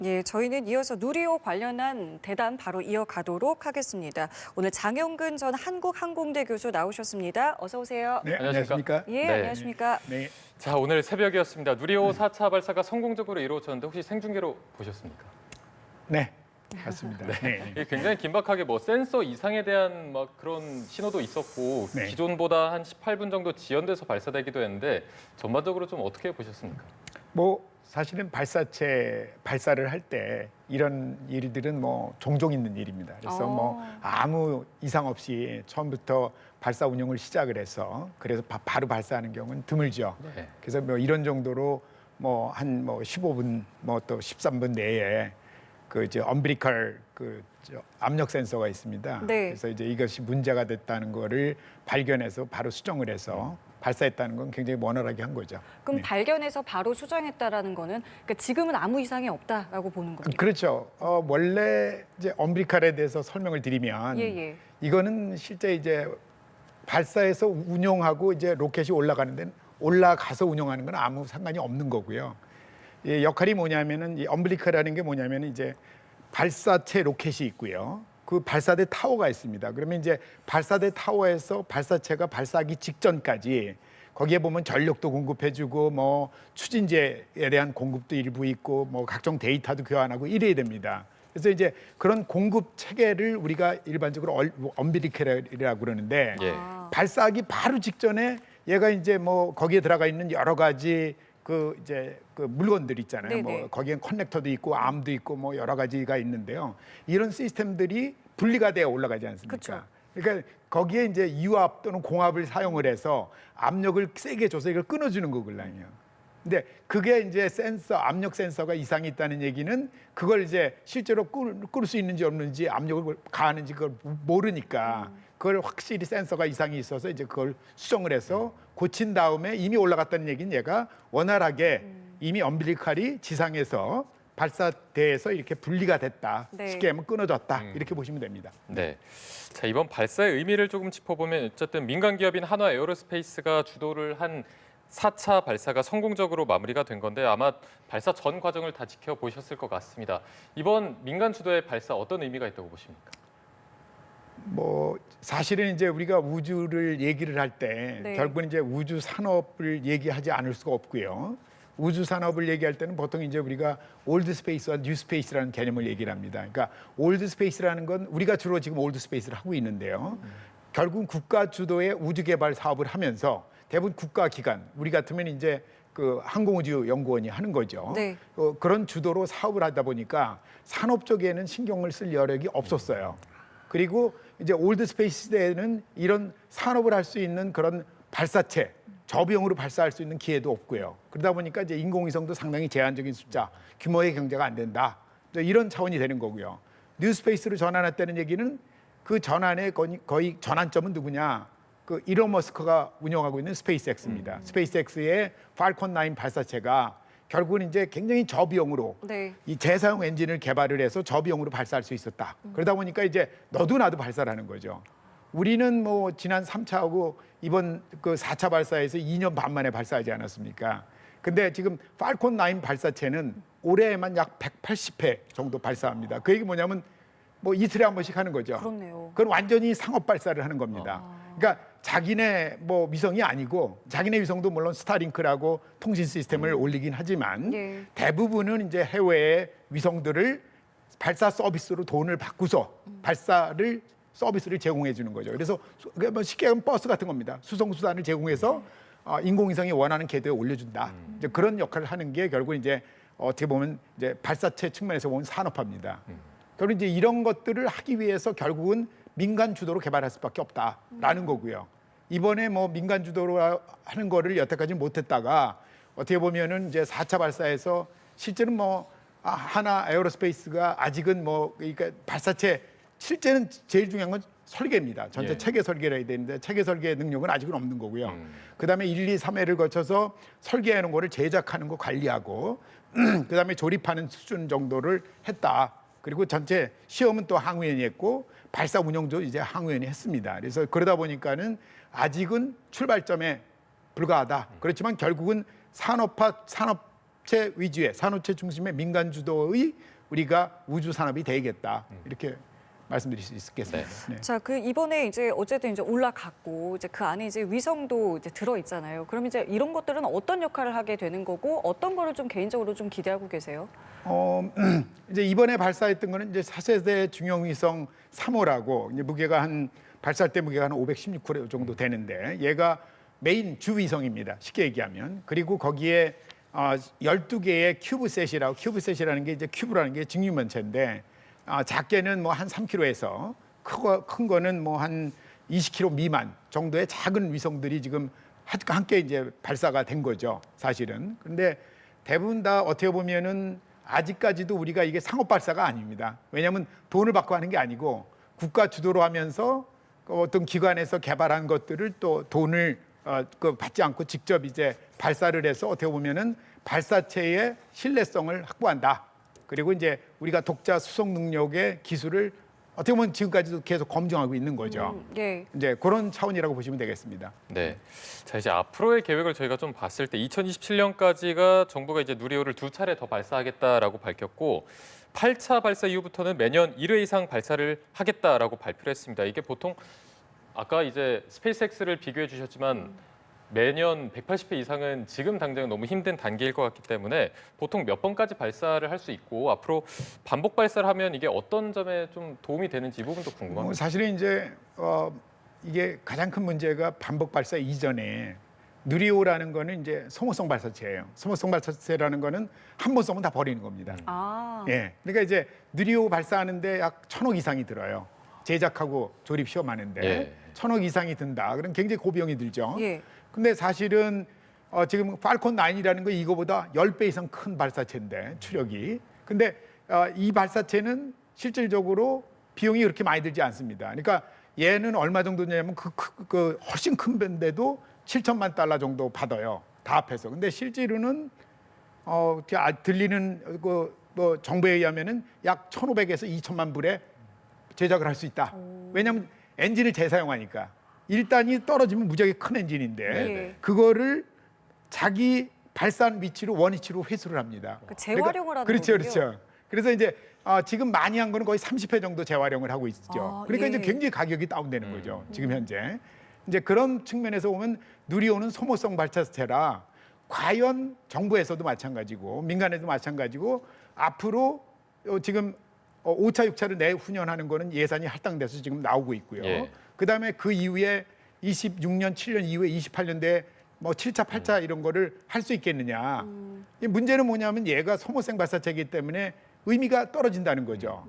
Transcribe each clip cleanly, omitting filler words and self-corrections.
예, 저희는 이어서 누리호 관련한 대담 바로 이어가도록 하겠습니다. 오늘 장영근 전 한국항공대 교수 나오셨습니다. 어서 오세요. 네, 안녕하십니까? 예, 네. 안녕하십니까? 네. 자, 오늘 새벽이었습니다. 누리호 4차 발사가 성공적으로 이루어졌는데 혹시 생중계로 보셨습니까? 네. 맞습니다. 네. 이게 굉장히 긴박하게 뭐 센서 이상에 대한 막 그런 신호도 있었고 네. 기존보다 한 18분 정도 지연돼서 발사되기도 했는데 전반적으로 좀 어떻게 보셨습니까? 뭐 사실은 발사체 발사를 할 때 이런 일들은 뭐 종종 있는 일입니다. 그래서 뭐 아무 이상 없이 처음부터 발사 운영을 시작을 해서 그래서 바로 발사하는 경우는 드물죠. 네. 그래서 뭐 이런 정도로 뭐 한 뭐 15분 뭐 또 13분 내에 그 이제 엄브리컬 압력 센서가 있습니다. 네. 그래서 이제 이것이 문제가 됐다는 거를 발견해서 바로 수정을 해서 발사했다는 건 굉장히 원활하게 한 거죠. 그럼 네. 발견해서 바로 수정했다라는 거는 그러니까 지금은 아무 이상이 없다라고 보는 겁니다. 그렇죠. 원래 이제 엄브리컬에 대해서 설명을 드리면 예, 예. 이거는 실제 이제 발사해서 운용하고 이제 로켓이 올라가는 데는 올라가서 운용하는 건 아무 상관이 없는 거고요. 이 역할이 뭐냐면은 이 엄브리컬이라는 게 뭐냐면은 이제 발사체 로켓이 있고요. 그 발사대 타워가 있습니다. 그러면 이제 발사대 타워에서 발사체가 발사하기 직전까지 거기에 보면 전력도 공급해주고 뭐 추진제에 대한 공급도 일부 있고 뭐 각종 데이터도 교환하고 이래야 됩니다. 그래서 이제 그런 공급 체계를 우리가 일반적으로 엄브리컬이라고 그러는데 예. 발사하기 바로 직전에 얘가 이제 뭐 거기에 들어가 있는 여러 가지 그 이제 그 물건들 있잖아요. 네네. 뭐 거기엔 커넥터도 있고 암도 있고 뭐 여러 가지가 있는데요. 이런 시스템들이 분리가 되어 올라가지 않습니까? 그쵸. 그러니까 거기에 이제 유압 또는 공압을 사용을 해서 압력을 세게 줘서 이걸 끊어주는 거거든요. 근데 그게 이제 센서, 압력 센서가 이상이 있다는 얘기는 그걸 이제 실제로 끌 수 있는지 없는지 압력을 가하는지 그걸 모르니까 그걸 확실히 센서가 이상이 있어서 이제 그걸 수정을 해서 고친 다음에 이미 올라갔다는 얘기는 얘가 원활하게 이미 엄빌리칼이 지상에서 발사대에서 이렇게 분리가 됐다. 네. 쉽게 하면 끊어졌다. 이렇게 보시면 됩니다. 네. 자, 이번 발사의 의미를 조금 짚어보면 어쨌든 민간 기업인 한화 에어로스페이스가 주도를 한 4차 발사가 성공적으로 마무리가 된 건데 아마 발사 전 과정을 다 지켜보셨을 것 같습니다. 이번 민간 주도의 발사 어떤 의미가 있다고 보십니까? 뭐 사실은 이제 우리가 우주를 얘기를 할 때 네. 결국은 이제 우주 산업을 얘기하지 않을 수가 없고요. 우주 산업을 얘기할 때는 보통 이제 우리가 올드 스페이스와 뉴 스페이스라는 개념을 얘기를 합니다. 그러니까 올드 스페이스라는 건 우리가 주로 지금 올드 스페이스를 하고 있는데요. 결국 국가 주도의 우주 개발 사업을 하면서 대부분 국가 기관, 우리 같으면 이제 그 항공우주연구원이 하는 거죠. 네. 그런 주도로 사업을 하다 보니까 산업 쪽에는 신경을 쓸 여력이 없었어요. 그리고 이제 올드 스페이스 시대에는 이런 산업을 할 수 있는 그런 발사체, 저비용으로 발사할 수 있는 기회도 없고요. 그러다 보니까 이제 인공위성도 상당히 제한적인 숫자, 규모의 경제가 안 된다. 이런 차원이 되는 거고요. 뉴 스페이스로 전환했다는 얘기는 그 전환의 거의 전환점은 누구냐? 그 일론 머스크가 운영하고 있는 스페이스X입니다. 스페이스X의 팔콘 9 발사체가 결국은 이제 굉장히 저비용으로 네. 이 재사용 엔진을 개발을 해서 저비용으로 발사할 수 있었다. 그러다 보니까 이제 너도 나도 발사를 하는 거죠. 우리는 뭐 지난 3차하고 이번 그 4차 발사에서 2년 반 만에 발사하지 않았습니까? 근데 지금 팔콘 9 발사체는 올해에만 약 180회 정도 발사합니다. 그 얘기 뭐냐면 뭐 이틀에 한 번씩 하는 거죠. 그렇네요. 그건 완전히 상업 발사를 하는 겁니다. 그러니까 자기네 뭐 위성이 아니고 자기네 위성도 물론 스타링크라고 통신 시스템을 올리긴 하지만 예. 대부분은 이제 해외의 위성들을 발사 서비스로 돈을 받고서 발사를 서비스를 제공해 주는 거죠. 그래서 뭐 쉽게 하면 버스 같은 겁니다. 수송 수단을 제공해서 인공위성이 원하는 궤도에 올려준다. 이제 그런 역할을 하는 게 결국 이제 어떻게 보면 이제 발사체 측면에서 보면 산업화입니다. 결국 이제 이런 것들을 하기 위해서 결국은 민간 주도로 개발할 수밖에 없다라는 거고요. 이번에 뭐 민간 주도로 하는 거를 여태까지 못했다가 어떻게 보면은 이제 4차 발사에서 실제는 뭐 하나 에어로스페이스가 아직은 뭐 그러니까 발사체 실제는 제일 중요한 건 설계입니다. 전체 예. 체계 설계를 해야 되는데 체계 설계 능력은 아직은 없는 거고요. 그다음에 1, 2, 3회를 거쳐서 설계하는 거를 제작하는 거 관리하고 그다음에 조립하는 수준 정도를 했다. 그리고 전체 시험은 또 항우연이 했고 발사 운영도 이제 항우연이 했습니다. 그래서 그러다 보니까는 아직은 출발점에 불과하다. 그렇지만 결국은 산업 산업체 위주의 산업체 중심의 민간 주도의 우리가 우주 산업이 되겠다 이렇게 말씀드릴 수 있겠습니다. 네. 자, 그 이번에 이제 어쨌든 이제 올라갔고 이제 그 안에 이제 위성도 이제 들어 있잖아요. 그럼 이제 이런 것들은 어떤 역할을 하게 되는 거고 어떤 거를 좀 개인적으로 좀 기대하고 계세요? 이제 이번에 발사했던 거는 이제 4세대 중형 위성 3호라고 이제 무게가 한 발사할 때 무게가 한 516kg 정도 되는데 얘가 메인 주 위성입니다. 쉽게 얘기하면. 그리고 거기에 12개의 큐브셋이라는 게 이제 큐브라는 게 직류면체인데 작게는 뭐 한 3kg에서 큰 거는 뭐 한 20kg 미만 정도의 작은 위성들이 지금 함께 이제 발사가 된 거죠, 사실은. 그런데 대부분 다 어떻게 보면은 아직까지도 우리가 이게 상업 발사가 아닙니다. 왜냐하면 돈을 받고 하는 게 아니고 국가 주도로 하면서 어떤 기관에서 개발한 것들을 또 돈을 받지 않고 직접 이제 발사를 해서 어떻게 보면은 발사체의 신뢰성을 확보한다. 그리고 이제 우리가 독자 수송 능력의 기술을 어떻게 보면 지금까지도 계속 검증하고 있는 거죠. 예. 이제 그런 차원이라고 보시면 되겠습니다. 네. 자, 이제 앞으로의 계획을 저희가 좀 봤을 때 2027년까지가 정부가 이제 누리호를 2차례 더 발사하겠다라고 밝혔고 8차 발사 이후부터는 매년 1회 이상 발사를 하겠다라고 발표를 했습니다. 이게 보통 아까 이제 스페이스X를 비교해 주셨지만 매년 180회 이상은 지금 당장 너무 힘든 단계일 것 같기 때문에 보통 몇 번까지 발사를 할 수 있고 앞으로 반복 발사를 하면 이게 어떤 점에 좀 도움이 되는지 이 부분도 궁금합니다. 사실은 이제 이게 가장 큰 문제가 반복 발사 이전에 누리호라는 거는 이제 소모성 발사체예요. 소모성 발사체라는 거는 한 번 쏘면 다 버리는 겁니다. 아. 예. 그러니까 이제 누리호 발사하는데 약 1,000억 이상이 들어요. 제작하고 조립 시험하는데 예. 1,000억 이상이 든다. 그럼 굉장히 고비용이 들죠. 예. 근데 사실은 지금 팔콘 9이라는 거 이거보다 10배 이상 큰 발사체인데 추력이. 근데 이 발사체는 실질적으로 비용이 그렇게 많이 들지 않습니다. 그러니까 얘는 얼마 정도냐면 그 훨씬 큰 배인데도 7천만 달러 정도 받아요. 다 합해서. 근데 실제로는 들리는 뭐 정보에 의하면은 약 1,500에서 2천만 불에 제작을 할 수 있다. 왜냐하면 엔진을 재사용하니까. 1단이 떨어지면 무지하게 큰 엔진인데 네. 그거를 자기 발사한 위치로 원위치로 회수를 합니다. 그 재활용을 하는 그렇죠, 거군요. 그렇죠. 그래서 이제 지금 많이 한 거는 거의 30회 정도 재활용을 하고 있죠. 아, 그러니까 예. 이제 굉장히 가격이 다운되는 거죠. 지금 현재. 이제 그런 측면에서 보면 누리호는 소모성 발사체라 과연 정부에서도 마찬가지고 민간에도 마찬가지고 앞으로 지금 5차, 6차를 내후년하는 거는 예산이 할당돼서 지금 나오고 있고요. 예. 그다음에 그 이후에 26년, 7년 이후에 28년대 뭐 7차, 8차 이런 거를 할 수 있겠느냐. 이 문제는 뭐냐면 얘가 소모성 발사체이기 때문에 의미가 떨어진다는 거죠.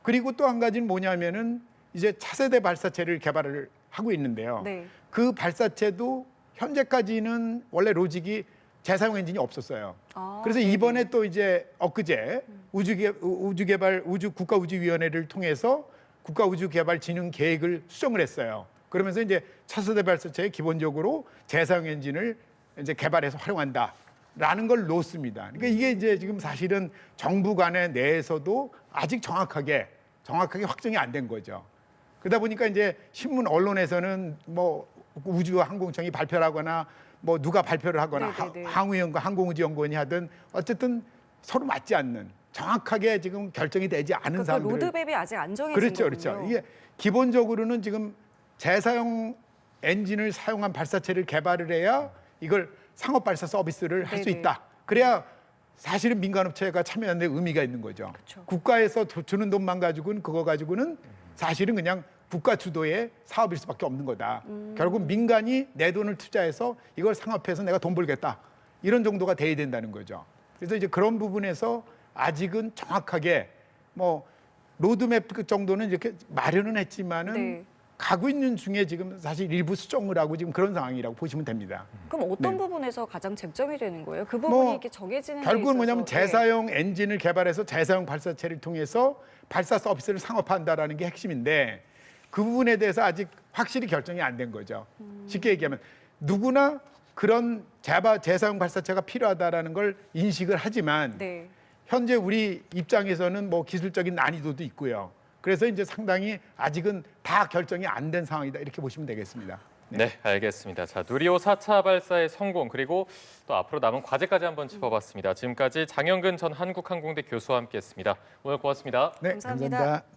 그리고 또 한 가지는 뭐냐면은 이제 차세대 발사체를 개발을 하고 있는데요. 네. 그 발사체도 현재까지는 원래 로직이 재사용 엔진이 없었어요. 아, 그래서 네네. 이번에 또 이제 엊그제 국가우주위원회를 통해서 국가우주개발진흥 계획을 수정을 했어요. 그러면서 이제 차세대 발사체에 기본적으로 재사용 엔진을 이제 개발해서 활용한다라는 걸 놓습니다. 그러니까 이게 이제 지금 사실은 정부 간의 내에서도 아직 정확하게 확정이 안 된 거죠. 그러다 보니까 이제 신문 언론에서는 뭐 우주항공청이 발표를 하거나 뭐 누가 발표를 하거나 네네네. 항우연구 항공우주연구원이 하든 어쨌든 서로 맞지 않는 정확하게 지금 결정이 되지 않은 그러니까 그 사항들을 로드맵이 아직 안 정해진 그렇죠, 거군요. 그렇죠. 이게 기본적으로는 지금 재사용 엔진을 사용한 발사체를 개발을 해야 이걸 상업 발사 서비스를 할 수 네네. 있다. 그래야 사실은 민간업체가 참여하는 데 의미가 있는 거죠. 그렇죠. 국가에서 주는 돈만 가지고는 그거 가지고는 사실은 그냥 국가 주도의 사업일 수밖에 없는 거다. 결국 민간이 내 돈을 투자해서 이걸 상업해서 내가 돈 벌겠다. 이런 정도가 돼야 된다는 거죠. 그래서 이제 그런 부분에서 아직은 정확하게 뭐 로드맵 정도는 이렇게 마련은 했지만은 네. 가고 있는 중에 지금 사실 일부 수정을 하고 지금 그런 상황이라고 보시면 됩니다. 그럼 어떤 네. 부분에서 가장 쟁점이 되는 거예요? 그 부분이 뭐 이렇게 정해지는 데 결국은 있어서. 뭐냐면 네. 재사용 엔진을 개발해서 재사용 발사체를 통해서 발사 서비스를 상업화한다라는 게 핵심인데 그 부분에 대해서 아직 확실히 결정이 안 된 거죠. 쉽게 얘기하면 누구나 그런 재사용 발사체가 필요하다라는 걸 인식을 하지만 네. 현재 우리 입장에서는 뭐 기술적인 난이도도 있고요. 그래서 이제 상당히 아직은 다 결정이 안 된 상황이다 이렇게 보시면 되겠습니다. 네, 알겠습니다. 자, 누리호 4차 발사의 성공 그리고 또 앞으로 남은 과제까지 한번 짚어봤습니다. 지금까지 장영근 전 한국항공대 교수와 함께했습니다. 오늘 고맙습니다. 네, 감사합니다. 감사합니다.